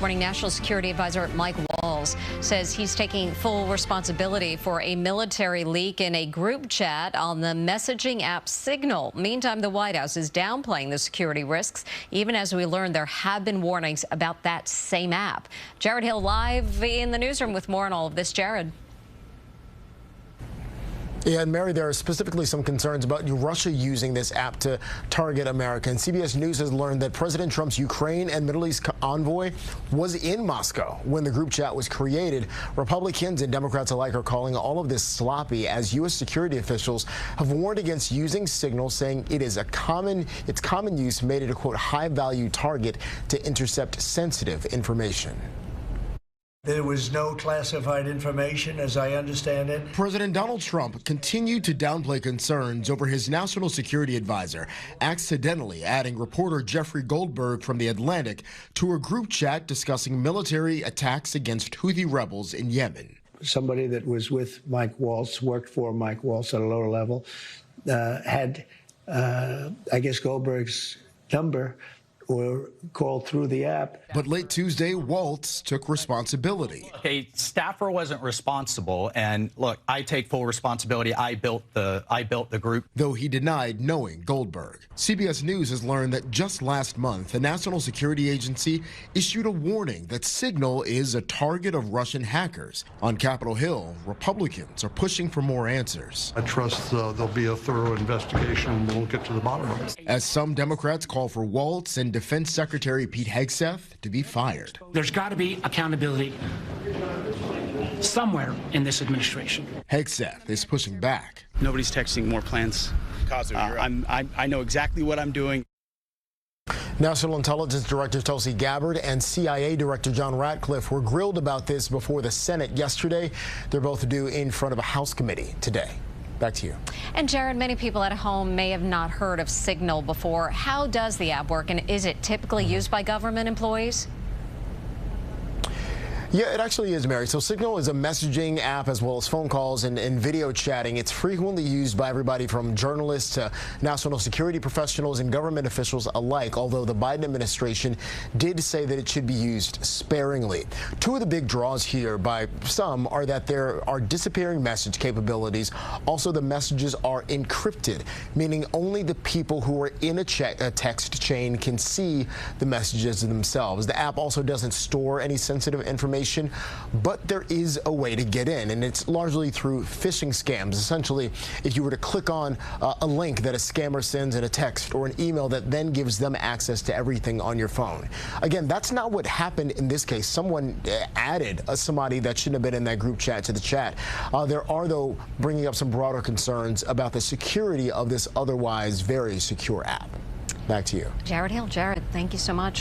morning, National Security Advisor Mike Waltz says he's taking full responsibility for a military leak in a group chat on the messaging app Signal. Meantime, the White House is downplaying the security risks, even as we learn there have been warnings about that same app. Jarred Hill live in the newsroom with more on all of this. Jarred. Yeah, and Mary, there are specifically some concerns about Russia using this app to target Americans. CBS News has learned that President Trump's Ukraine and Middle East envoy was in Moscow when the group chat was created. Republicans and Democrats alike are calling all of this sloppy, as U.S. security officials have warned against using Signal, saying its common use made it a, quote, high-value target to intercept sensitive information. There was no classified information, as I understand it. President Donald Trump continued to downplay concerns over his national security advisor, accidentally adding reporter Jeffrey Goldberg from The Atlantic to a group chat discussing military attacks against Houthi rebels in Yemen. Somebody that was with Mike Waltz, worked for Mike Waltz at a lower level, had, I guess, Goldberg's number, or called through the app. But late Tuesday, Waltz took responsibility. A staffer wasn't responsible, and look, I take full responsibility. I built the group. Though he denied knowing Goldberg. CBS News has learned that just last month, the National Security Agency issued a warning that Signal is a target of Russian hackers. On Capitol Hill, Republicans are pushing for more answers. I trust there'll be a thorough investigation and we'll get to the bottom of it. As some Democrats call for Waltz and Defense Secretary Pete Hegseth to be fired. There's got to be accountability somewhere in this administration. Hegseth is pushing back. Nobody's texting more plans. I know exactly what I'm doing. National Intelligence Director Tulsi Gabbard and CIA Director John Ratcliffe were grilled about this before the Senate yesterday. They're both due in front of a House committee today. Back to you. And Jarred, many people at home may have not heard of Signal before. How does the app work, and is it typically used by government employees? Yeah, it actually is, Mary. So Signal is a messaging app as well as phone calls and video chatting. It's frequently used by everybody from journalists to national security professionals and government officials alike, although the Biden administration did say that it should be used sparingly. Two of the big draws here by some are that there are disappearing message capabilities. Also, the messages are encrypted, meaning only the people who are in a text chain can see the messages themselves. The app also doesn't store any sensitive information, but there is a way to get in, and it's largely through phishing scams. Essentially, if you were to click on a link that a scammer sends in a text or an email that then gives them access to everything on your phone. Again, that's not what happened in this case. Someone added somebody that shouldn't have been in that group chat to the chat. There are, though, bringing up some broader concerns about the security of this otherwise very secure app. Back to you. Jarred Hill. Jarred, thank you so much.